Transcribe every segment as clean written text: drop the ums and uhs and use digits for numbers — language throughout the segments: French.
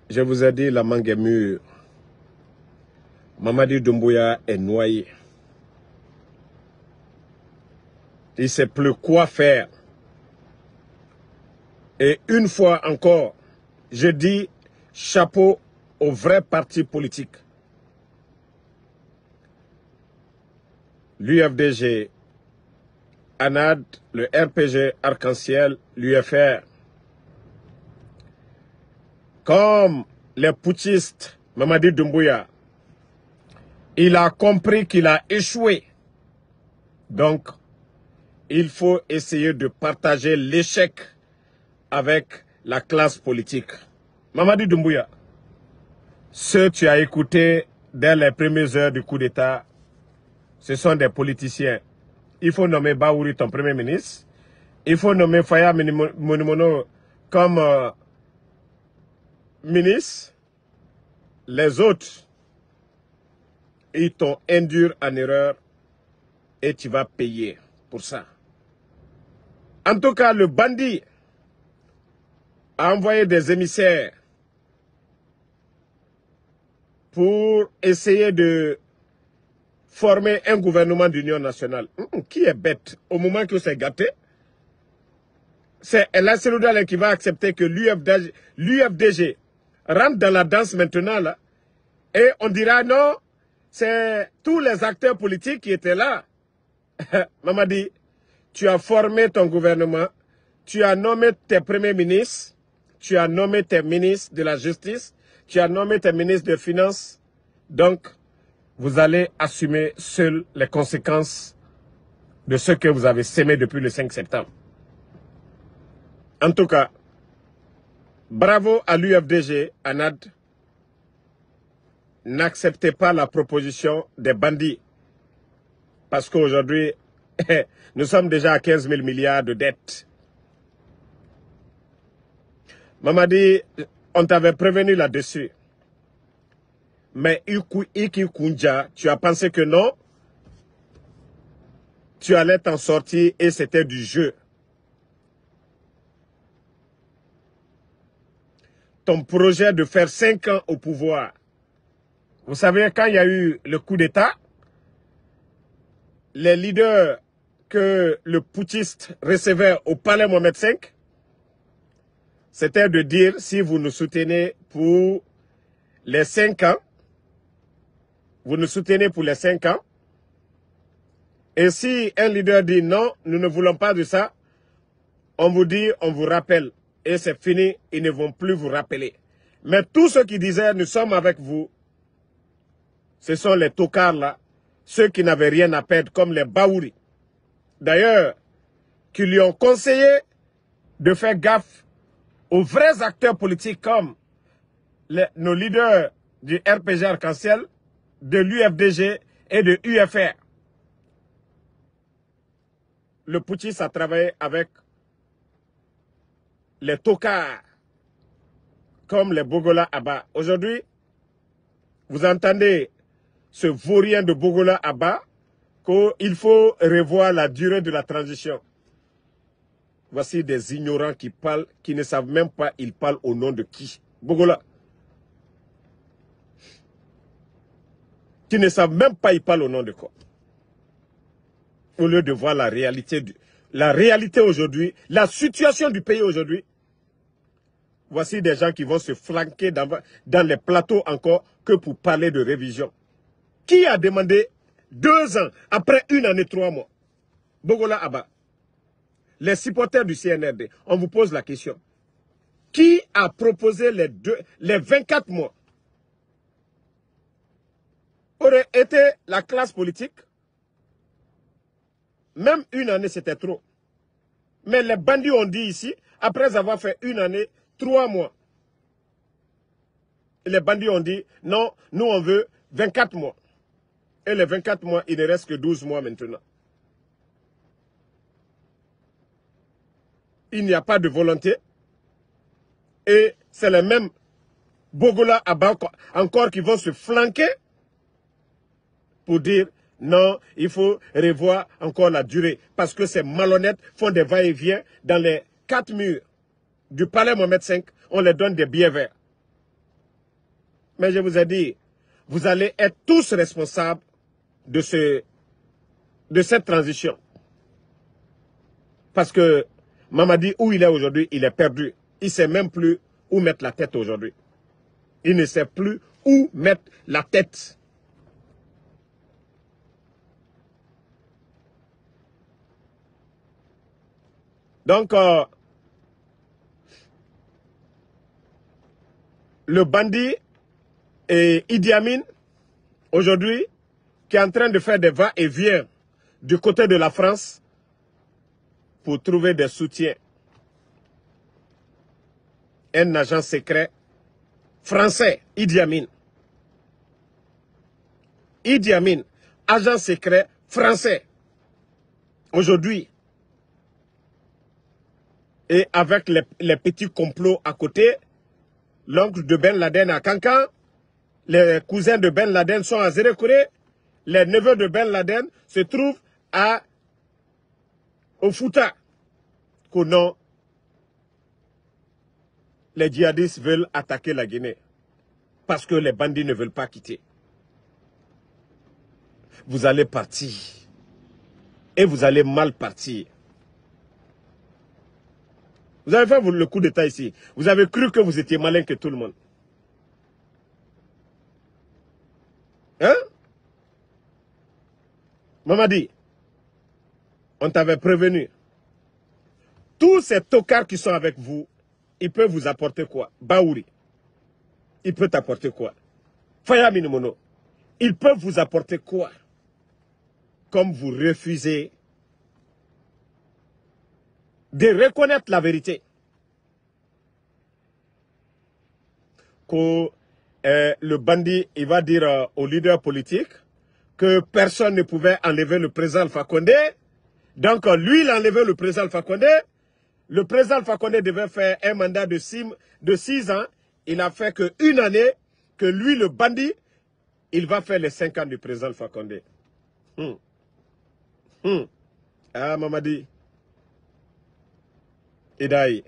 Je vous ai dit, la mangue est mûre. Mamadi Doumbouya est noyé. Il ne sait plus quoi faire. Et une fois encore, je dis chapeau aux vrais partis politiques. L'UFDG, ANAD, le RPG Arc-en-Ciel, l'UFR. Comme les putschistes, Mamadi Doumbouya, il a compris qu'il a échoué. Donc, il faut essayer de partager l'échec avec la classe politique. Mamadi Doumbouya, ceux que tu as écoutés dès les premières heures du coup d'État, ce sont des politiciens. Il faut nommer Baouri ton premier ministre. Il faut nommer Faya Monimono comme ministre. Les autres, ils t'ont induit en erreur et tu vas payer pour ça. En tout cas, le bandit a envoyé des émissaires pour essayer de former un gouvernement d'union nationale. Qui est bête? Au moment que c'est gâté, c'est El Seloudal qui va accepter que l'UFDG rentre dans la danse maintenant là. Et on dira non, c'est tous les acteurs politiques qui étaient là. Mamadi, tu as formé ton gouvernement, tu as nommé tes premiers ministres, tu as nommé tes ministres de la justice, tu as nommé tes ministres des finances. Donc, vous allez assumer seuls les conséquences de ce que vous avez sémé depuis le 5 septembre. En tout cas, bravo à l'UFDG, ANAD. N'acceptez pas la proposition des bandits. Parce qu'aujourd'hui, nous sommes déjà à 15 000 milliards de dettes. Mamadi, on t'avait prévenu là-dessus. Mais Iki Kunja, tu as pensé que non, tu allais t'en sortir et c'était du jeu. Ton projet de faire 5 ans au pouvoir. Vous savez, quand il y a eu le coup d'État, les leaders que le putschiste recevait au palais Mohamed V, c'était de dire, si vous nous soutenez pour les 5 ans, vous nous soutenez pour les 5 ans, et si un leader dit non, nous ne voulons pas de ça, on vous dit, on vous rappelle, et c'est fini, ils ne vont plus vous rappeler. Mais tous ceux qui disaient, nous sommes avec vous, ce sont les tocards là, ceux qui n'avaient rien à perdre, comme les Baouri. D'ailleurs, qui lui ont conseillé de faire gaffe aux vrais acteurs politiques comme nos leaders du RPG Arc-en-Ciel, de l'UFDG et de l'UFR. Le putschiste a travaillé avec les tocards, comme les Bogola Abba. Aujourd'hui, vous entendez ce vaurien de Bogola Abba qu'il faut revoir la durée de la transition. Voici des ignorants qui parlent, qui ne savent même pas, ils parlent au nom de qui? Bogola. Qui ne savent même pas, ils parlent au nom de quoi? Au lieu de voir la réalité aujourd'hui, la situation du pays aujourd'hui, voici des gens qui vont se flanquer dans les plateaux encore que pour parler de révision. Qui a demandé 2 ans après 1 année 3 mois? Bogola Abba. Les supporters du CNRD, on vous pose la question. Qui a proposé les 24 mois? Aurait été la classe politique? Même 1 année, c'était trop. Mais les bandits ont dit ici, après avoir fait 1 année, 3 mois. Et les bandits ont dit, non, nous on veut 24 mois. Et les 24 mois, il ne reste que 12 mois maintenant. Il n'y a pas de volonté. Et c'est les mêmes Bogola Abba encore qui vont se flanquer pour dire non, il faut revoir encore la durée. Parce que ces malhonnêtes font des va-et-vient dans les 4 murs du palais Mohamed V. On les donne des billets verts. Mais je vous ai dit, vous allez être tous responsables de cette transition. Parce que Mamadi, où il est aujourd'hui, il est perdu. Il ne sait même plus où mettre la tête aujourd'hui. Il ne sait plus où mettre la tête. Donc, le bandit et Idi Amin, aujourd'hui, qui est en train de faire des va-et-vient du côté de la France pour trouver des soutiens. Un agent secret français, Idi Amin. Idi Amin, agent secret français. Aujourd'hui, et avec les petits complots à côté, l'oncle de Ben Laden à Kankan, les cousins de Ben Laden sont à Zérekouré, les neveux de Ben Laden se trouvent au Fouta. Non, les djihadistes veulent attaquer la Guinée parce que les bandits ne veulent pas quitter. Vous allez partir et vous allez mal partir. Vous avez fait le coup d'état ici. Vous avez cru que vous étiez malin que tout le monde. Hein? Mamadi, on t'avait prévenu. Tous ces tocards qui sont avec vous, ils peuvent vous apporter quoi? Baouri, il peut t'apporter quoi? Faya Minimono, ils peuvent vous apporter quoi? Comme vous refusez de reconnaître la vérité. Que le bandit, il va dire aux leaders politiques que personne ne pouvait enlever le président Alpha Condé. Donc lui, il a enlevé le président Alpha Condé. Le président Alpha Condé devait faire un mandat de 6 ans. Il a fait qu'une année, que lui, le bandit, il va faire les 5 ans du président Alpha Condé. Ah, Mamadi. Idaï.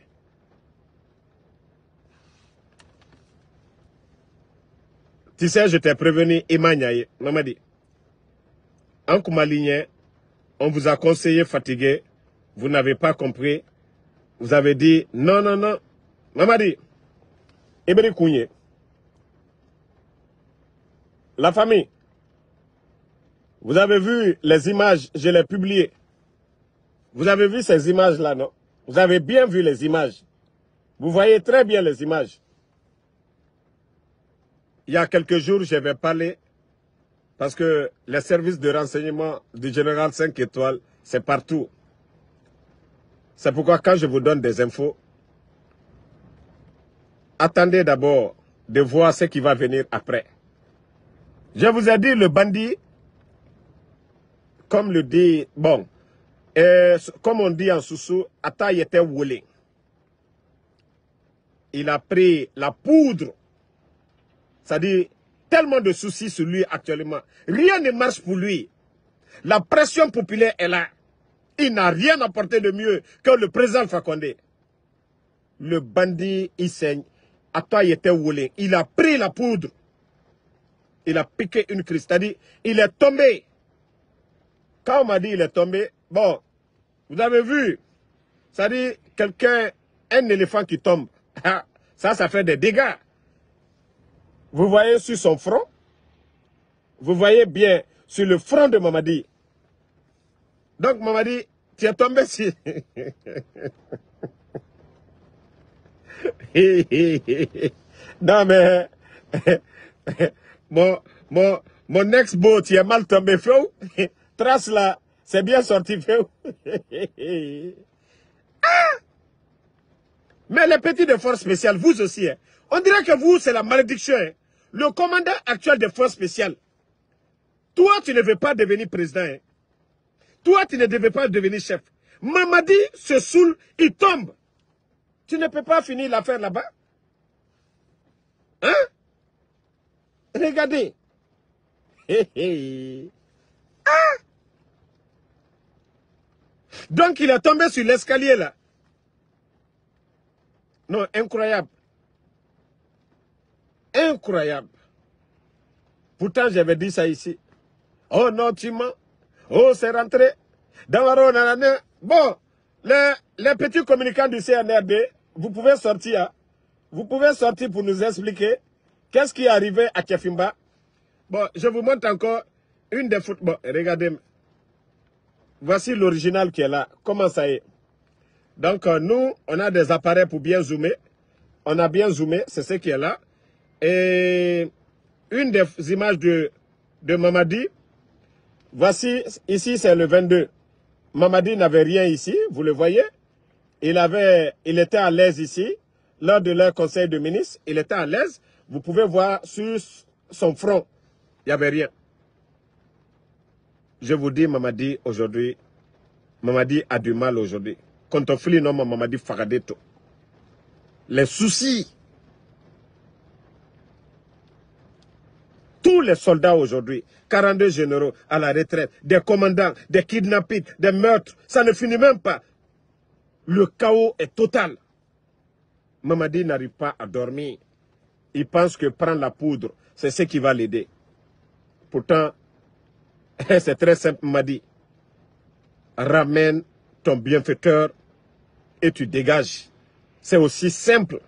Tu sais, je t'ai prévenu, Imanyaï, Mamadi. En Koumaligné, on vous a conseillé fatigué, vous n'avez pas compris, vous avez dit non, non, non. Mamadi, Iberi Kounye, la famille, vous avez vu les images, je les ai publiées. Vous avez vu ces images-là, non? Vous avez bien vu les images. Vous voyez très bien les images. Il y a quelques jours, je vais parler parce que les services de renseignement du général 5 étoiles, c'est partout. C'est pourquoi quand je vous donne des infos, attendez d'abord de voir ce qui va venir après. Je vous ai dit, le bandit, comme le dit, bon, comme on dit en Soussou, Ataï était woulé. Il a pris la poudre. C'est-à-dire, tellement de soucis sur lui actuellement. Rien ne marche pour lui. La pression populaire est là. Il n'a rien apporté de mieux que le président Alpha Condé. Le bandit, il saigne. Ataï était woulé. Il a pris la poudre. Il a piqué une crise. C'est-à-dire, il est tombé. Quand on m'a dit il est tombé, bon, vous avez vu, c'est-à-dire, quelqu'un, un éléphant qui tombe, ça fait des dégâts. Vous voyez sur son front, vous voyez bien sur le front de Mamadi. Donc Mamadi, tu es tombé si. Non mais, mon ex-beau, tu es mal tombé, frère. Trace là, c'est bien sorti, frère. Mais les petits de forces spéciales, vous aussi, hein, on dirait que vous, c'est la malédiction. Hein. Le commandant actuel des forces spéciales, toi, tu ne veux pas devenir président. Hein. Toi, tu ne devais pas devenir chef. Mamadi se saoule, il tombe. Tu ne peux pas finir l'affaire là-bas. Hein? Regardez. Ah! Donc, il est tombé sur l'escalier là. Non, incroyable. Incroyable. Pourtant, j'avais dit ça ici. Oh non, tu mens. Oh, c'est rentré. Dans la ronde. Bon, les petits communicants du CNRD, vous pouvez sortir. Hein? Vous pouvez sortir pour nous expliquer qu'est-ce qui est arrivé à Kefimba. Bon, je vous montre encore une des photos. Bon, regardez. Voici l'original qui est là. Comment ça est? Donc, nous, on a des appareils pour bien zoomer. On a bien zoomé, c'est ce qui est là. Et une des images de Mamadi, voici, ici c'est le 22. Mamadi n'avait rien ici, vous le voyez. Il était à l'aise ici. Lors de leur conseil de ministres, il était à l'aise. Vous pouvez voir sur son front, il n'y avait rien. Je vous dis, Mamadi, aujourd'hui, Mamadi a du mal aujourd'hui. Quand on fait non, Mamadi Fagadeto. Les soucis. Tous les soldats aujourd'hui, 42 généraux à la retraite, des commandants, des kidnappings, des meurtres, ça ne finit même pas. Le chaos est total. Mamadi n'arrive pas à dormir. Il pense que prendre la poudre, c'est ce qui va l'aider. Pourtant, c'est très simple, Mamadi. Ramène ton bienfaiteur et tu dégages. C'est aussi simple.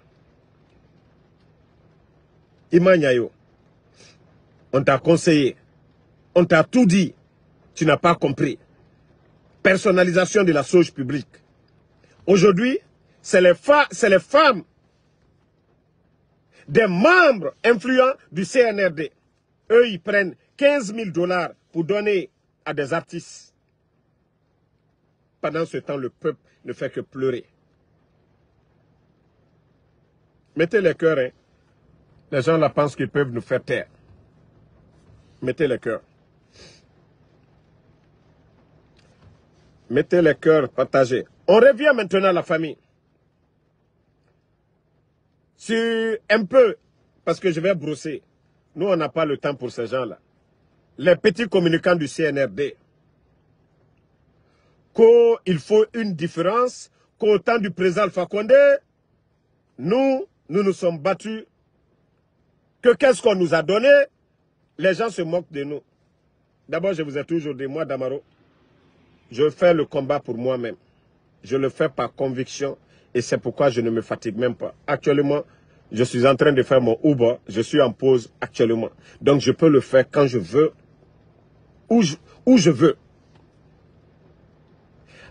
Imanyayo, on t'a conseillé. On t'a tout dit. Tu n'as pas compris. Personnalisation de la chose publique. Aujourd'hui, c'est les femmes des membres influents du CNRD. Eux, ils prennent 15 000 $ pour donner à des artistes. Pendant ce temps, le peuple ne fait que pleurer. Mettez les cœurs, hein. Les gens là pensent qu'ils peuvent nous faire taire. Mettez les cœurs. Mettez les cœurs partagés. On revient maintenant à la famille. Sur un peu, parce que je vais brosser. Nous, on n'a pas le temps pour ces gens-là. Les petits communicants du CNRD. Qu'il faut une différence, qu'au temps du président Alpha Condé, nous nous sommes battus. Que qu'est-ce qu'on nous a donné? Les gens se moquent de nous. D'abord, je vous ai toujours dit, moi, Damaro, je fais le combat pour moi-même. Je le fais par conviction et c'est pourquoi je ne me fatigue même pas. Actuellement, je suis en train de faire mon Uber. Je suis en pause actuellement. Donc, je peux le faire quand je veux, où je veux.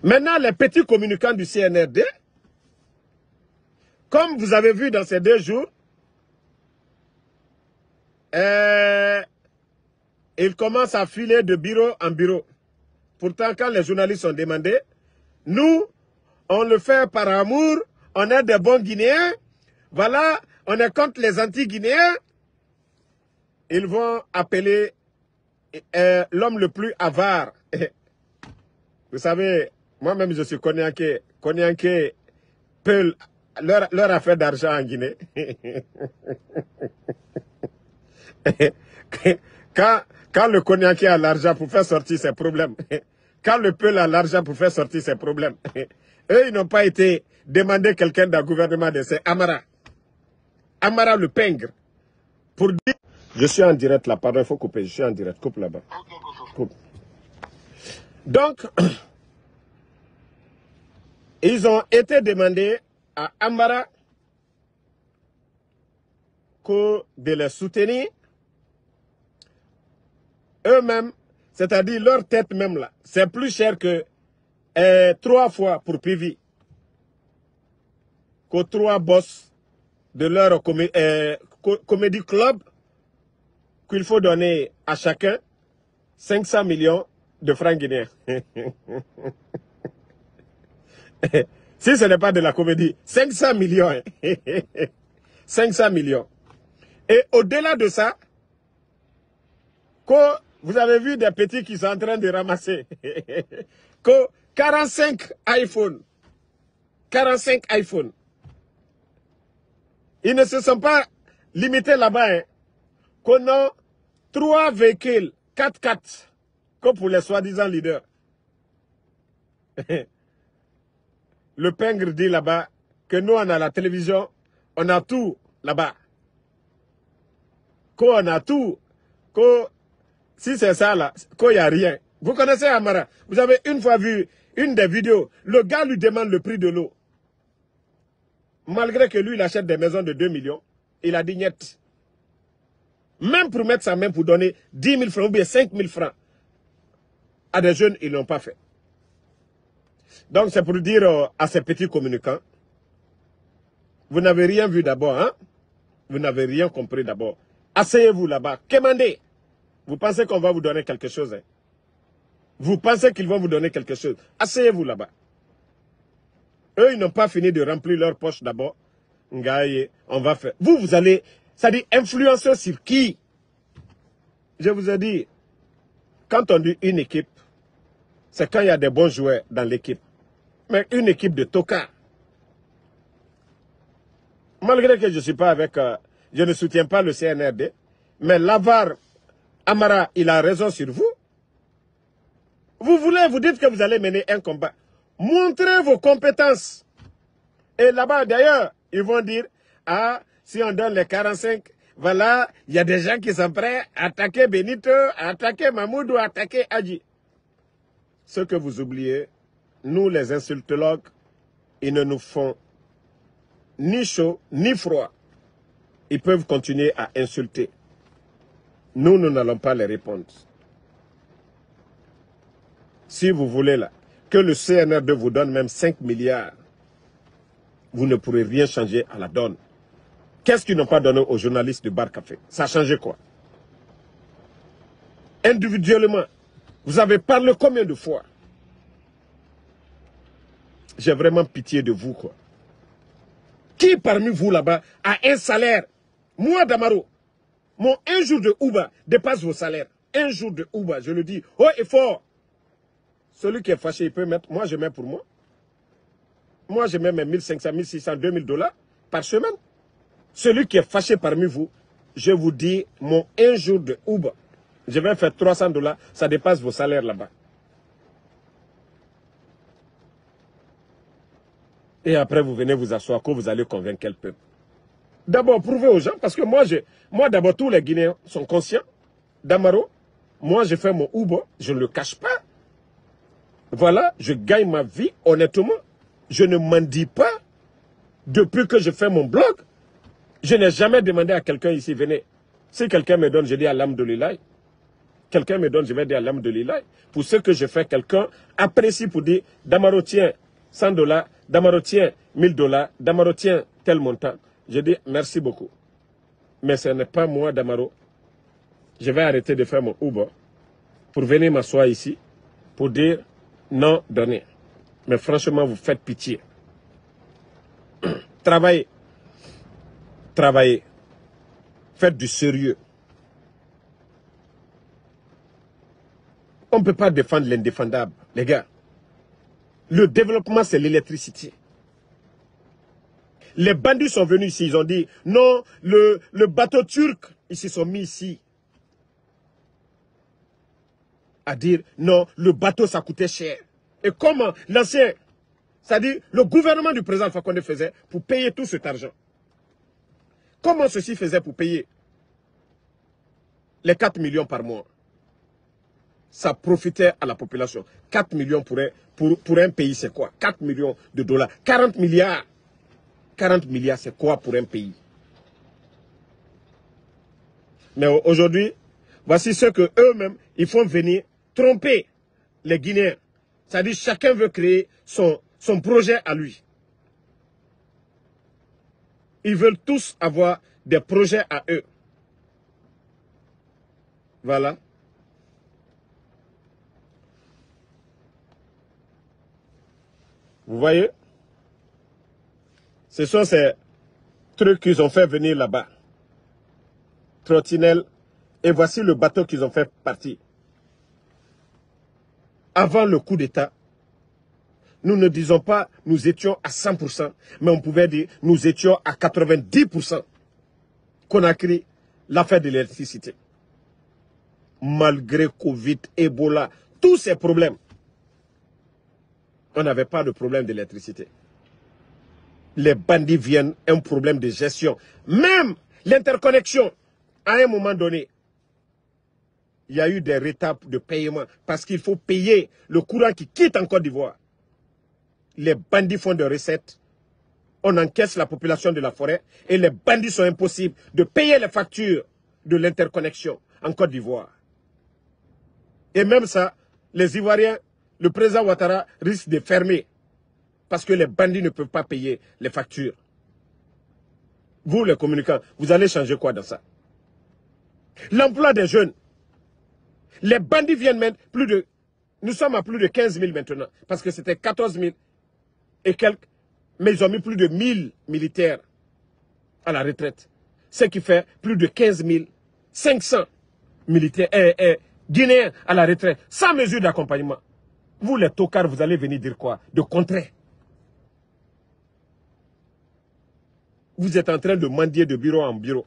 Maintenant, les petits communicants du CNRD, comme vous avez vu dans ces 2 jours, ils commencent à filer de bureau en bureau. Pourtant, quand les journalistes ont demandé, nous, on le fait par amour, on est des bons Guinéens, voilà, on est contre les anti-Guinéens. Ils vont appeler l'homme le plus avare. Vous savez, moi-même je suis Konyanké. Konyanké peut leur affaire d'argent en Guinée. Quand le Konyanké a l'argent pour faire sortir ses problèmes, quand le Peul a l'argent pour faire sortir ses problèmes, eux, ils n'ont pas été demander quelqu'un d'un gouvernement de ces Amara. Amara le pingre. Pour dire... Je suis en direct là, pardon, il faut couper, je suis en direct. Coupe là-bas. Coupe. Donc, ils ont été demandés à Amara de les soutenir. Eux-mêmes, c'est-à-dire leur tête même là, c'est plus cher que 3 fois pour PV. Que 3 boss de leur comédie club qu'il faut donner à chacun 500 millions de francs guinéens. Si ce n'est pas de la comédie, 500 millions. 500 millions. Et au-delà de ça, que vous avez vu des petits qui sont en train de ramasser. Que 45 iPhones. 45 iPhones. Ils ne se sont pas limités là-bas. Hein. Qu'on a 3 véhicules 4x4 comme pour les soi-disant leaders. Le pingre dit là-bas que nous, on a la télévision, on a tout là-bas. Qu'on a tout. Si c'est ça là, qu'il n'y a rien. Vous connaissez Amara. Vous avez une fois vu une des vidéos. Le gars lui demande le prix de l'eau. Malgré que lui, il achète des maisons de 2 millions. Il a dit niet. Même pour mettre sa main pour donner 10 000 francs ou bien 5 000 francs à des jeunes, ils ne l'ont pas fait. Donc c'est pour dire à ces petits communicants, vous n'avez rien vu d'abord, hein? Vous n'avez rien compris d'abord. Asseyez-vous là-bas, commandez. Vous pensez qu'on va vous donner quelque chose, hein? Vous pensez qu'ils vont vous donner quelque chose. Asseyez-vous là-bas. Eux, ils n'ont pas fini de remplir leur poche d'abord. Ngaye, on va faire. Vous allez, ça dit influenceur sur qui? Je vous ai dit, quand on dit une équipe, c'est quand il y a des bons joueurs dans l'équipe. Mais une équipe de tocards. Malgré que je ne suis pas avec, je ne soutiens pas le CNRD, mais l'avare Amara, il a raison sur vous. Vous dites que vous allez mener un combat. Montrez vos compétences. Et là-bas, d'ailleurs, ils vont dire, ah, si on donne les 45, voilà, il y a des gens qui sont prêts à attaquer Benito, à attaquer Mahmoud ou à attaquer Hadji. Ce que vous oubliez, nous les insultologues, ils ne nous font ni chaud, ni froid. Ils peuvent continuer à insulter. Nous n'allons pas les répondre. Si vous voulez là, que le CNRD vous donne même 5 milliards, vous ne pourrez rien changer à la donne. Qu'est-ce qu'ils n'ont pas donné aux journalistes du Bar Café? Ça a changé quoi? Individuellement, vous avez parlé combien de fois? J'ai vraiment pitié de vous, quoi. Qui parmi vous là-bas a un salaire? Moi, Damaro, mon un jour de Uber dépasse vos salaires. Un jour de Uber, je le dis haut et fort. Celui qui est fâché, il peut mettre. Moi, je mets pour moi. Moi, je mets mes 1500, 1600, 2000 dollars par semaine. Celui qui est fâché parmi vous, je vous dis, mon un jour de Uber, je vais faire 300 dollars, ça dépasse vos salaires là-bas. Et après, vous venez vous asseoir, que vous allez convaincre quel peuple. D'abord, prouvez aux gens, parce que moi d'abord, tous les Guinéens sont conscients. Damaro, moi, je fais mon Uber, je ne le cache pas. Voilà, je gagne ma vie honnêtement. Je ne m'en dis pas. Depuis que je fais mon blog, je n'ai jamais demandé à quelqu'un ici, venez. Si quelqu'un me donne, je dis alhamdoulilah. Quelqu'un me donne, je vais dire alhamdoulilah. Pour ce que je fais, quelqu'un apprécie pour dire, Damaro, tiens, 100 dollars, Damaro, tiens, 1000 dollars, Damaro, tiens, tel montant. Je dis merci beaucoup. Mais ce n'est pas moi, Damaro. Je vais arrêter de faire mon Uber pour venir m'asseoir ici, pour dire non, donnez. Mais franchement, vous faites pitié. Travaillez. Travaillez. Faites du sérieux. On ne peut pas défendre l'indéfendable, les gars. Le développement, c'est l'électricité. Les bandits sont venus ici, ils ont dit, non, le bateau turc, ils se sont mis ici. À dire, non, le bateau, ça coûtait cher. Et comment l'ancien, c'est-à-dire le gouvernement du président Fakonde faisait pour payer tout cet argent? Comment ceci faisait pour payer les 4 millions par mois? Ça profitait à la population. 4 millions pour un pays, c'est quoi? 4 millions de dollars. 40 milliards. 40 milliards, c'est quoi pour un pays? Mais aujourd'hui, voici ce que eux-mêmes, ils font venir tromper les Guinéens. C'est-à-dire chacun veut créer son projet à lui. Ils veulent tous avoir des projets à eux. Voilà. Vous voyez? Ce sont ces trucs qu'ils ont fait venir là-bas. Trottinelle. Et voici le bateau qu'ils ont fait partir. Avant le coup d'État, nous ne disons pas nous étions à 100%, mais on pouvait dire nous étions à 90% qu'on a créé l'affaire de l'électricité. Malgré Covid, Ebola, tous ces problèmes, on n'avait pas de problème d'électricité. Les bandits viennent, un problème de gestion. Même l'interconnexion, à un moment donné, il y a eu des retards de paiement parce qu'il faut payer le courant qui quitte en Côte d'Ivoire. Les bandits font des recettes. On encaisse la population de la forêt et les bandits sont impossibles de payer les factures de l'interconnexion en Côte d'Ivoire. Et même ça, les Ivoiriens, le président Ouattara risque de fermer parce que les bandits ne peuvent pas payer les factures. Vous, les communicants, vous allez changer quoi dans ça? L'emploi des jeunes. Les bandits viennent mettre plus de... Nous sommes à plus de 15 000 maintenant, parce que c'était 14 000 et quelques, mais ils ont mis plus de 1000 militaires à la retraite. Ce qui fait plus de 15 500 militaires guinéens à la retraite, sans mesure d'accompagnement. Vous, les tocards, vous allez venir dire quoi? De contrer. Vous êtes en train de mendier de bureau en bureau,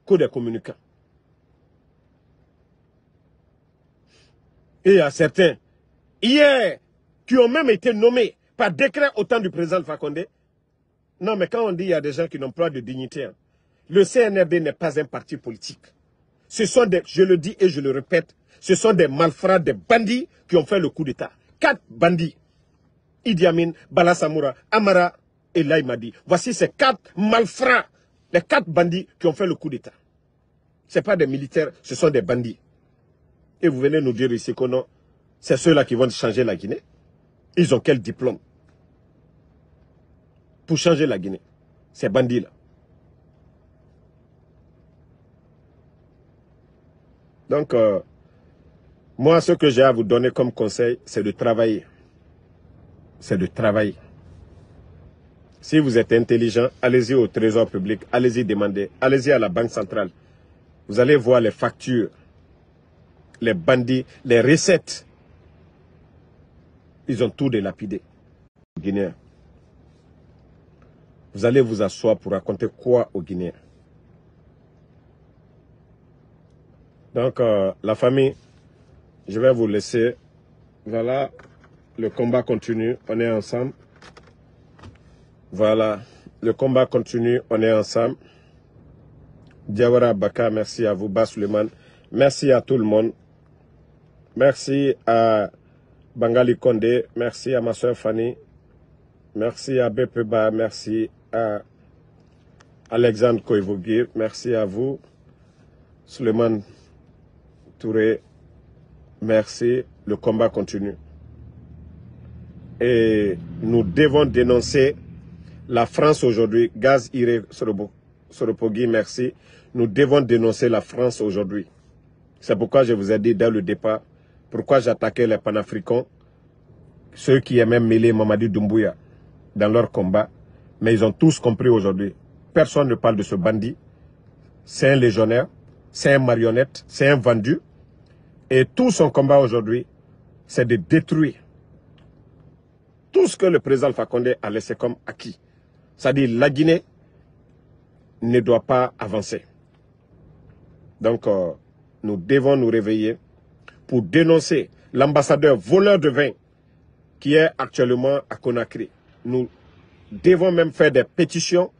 que des communicants. Et il y a certains, hier, qui ont même été nommés par décret au temps du président Alpha Condé. Non, mais quand on dit qu'il y a des gens qui n'ont pas de dignité, hein, le CNRD n'est pas un parti politique. Ce sont des, je le dis et je le répète, ce sont des malfrats, des bandits qui ont fait le coup d'État. 4 bandits. Idi Amin, Bala Samoura, Amara et Laïmadi. Voici ces 4 malfrats, les 4 bandits qui ont fait le coup d'État. Ce ne sont pas des militaires, ce sont des bandits. Et vous venez nous dire ici que non, c'est ceux-là qui vont changer la Guinée. Ils ont quel diplôme pour changer la Guinée? Ces bandits-là. Donc, moi, ce que j'ai à vous donner comme conseil, c'est de travailler. C'est de travailler. Si vous êtes intelligent, allez-y au trésor public, allez-y demander, allez-y à la banque centrale. Vous allez voir les factures, les bandits, les recettes. Ils ont tout délapidé. Guinéens. Vous allez vous asseoir pour raconter quoi aux Guinéens? Donc, la famille, je vais vous laisser. Voilà, le combat continue, on est ensemble. Voilà, le combat continue, on est ensemble. Diawara Baka, merci à vous, Bas Suleiman. Merci à tout le monde. Merci à Bangali Condé, merci à ma soeur Fanny. Merci à Bepeba, merci à Alexandre Koivogi, merci à vous. Suleiman Touré, merci. Le combat continue. Et nous devons dénoncer la France aujourd'hui. Gaz Iré Soropogui, merci. Nous devons dénoncer la France aujourd'hui. C'est pourquoi je vous ai dit dès le départ, pourquoi j'attaquais les panafricains, ceux qui aimaient mêler Mamadi Doumbouya dans leur combat. Mais ils ont tous compris aujourd'hui. Personne ne parle de ce bandit. C'est un légionnaire, c'est un marionnette, c'est un vendu. Et tout son combat aujourd'hui, c'est de détruire tout ce que le président Alpha Condé a laissé comme acquis. C'est-à-dire la Guinée ne doit pas avancer. Donc, nous devons nous réveiller pour dénoncer l'ambassadeur voleur de vin qui est actuellement à Conakry. Nous devons même faire des pétitions,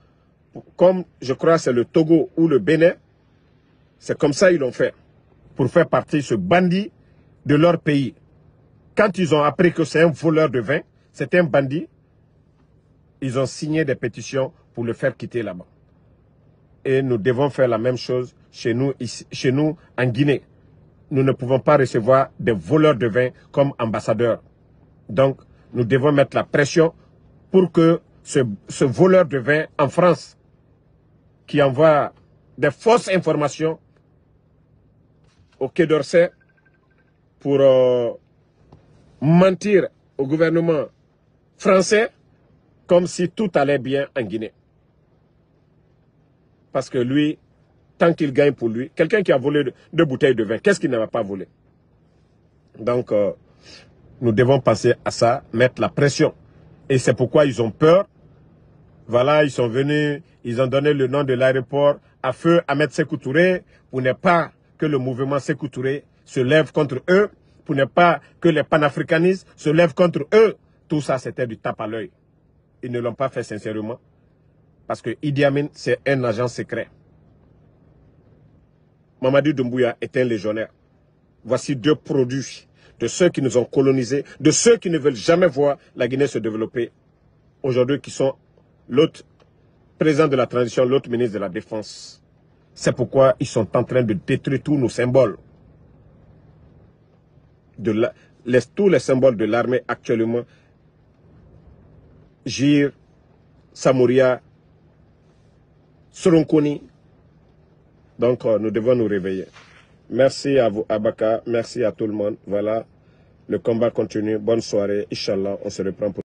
comme je crois c'est le Togo ou le Bénin. C'est comme ça ils l'ont fait, pour faire partie de ce bandit de leur pays. Quand ils ont appris que c'est un voleur de vin, c'est un bandit, ils ont signé des pétitions pour le faire quitter là-bas. Et nous devons faire la même chose chez nous, ici, chez nous en Guinée. Nous ne pouvons pas recevoir des voleurs de vin comme ambassadeurs. Donc, nous devons mettre la pression pour que ce voleur de vin en France, qui envoie des fausses informations au Quai d'Orsay pour mentir au gouvernement français comme si tout allait bien en Guinée. Parce que lui, tant qu'il gagne pour lui, quelqu'un qui a volé 2 bouteilles de vin, qu'est-ce qu'il n'a pas volé? Donc, nous devons passer à ça, mettre la pression. Et c'est pourquoi ils ont peur. Voilà, ils sont venus, ils ont donné le nom de l'aéroport à feu Ahmed Sékou Touré pour ne pas que le mouvement Sékou Touré se lève contre eux, pour ne pas que les panafricanistes se lèvent contre eux. Tout ça, c'était du tape à l'œil. Ils ne l'ont pas fait sincèrement. Parce que Idi Amin, c'est un agent secret. Mamadi Doumbouya est un légionnaire. Voici 2 produits de ceux qui nous ont colonisés, de ceux qui ne veulent jamais voir la Guinée se développer. Aujourd'hui, qui sont l'autre président de la transition, l'autre ministre de la Défense. C'est pourquoi ils sont en train de détruire tous nos symboles. Tous les symboles de l'armée actuellement. Gir, Samouria, Soronkoni. Donc, nous devons nous réveiller. Merci à vous, Abaka. Merci à tout le monde. Voilà, le combat continue. Bonne soirée. Inch'Allah, on se reprend pour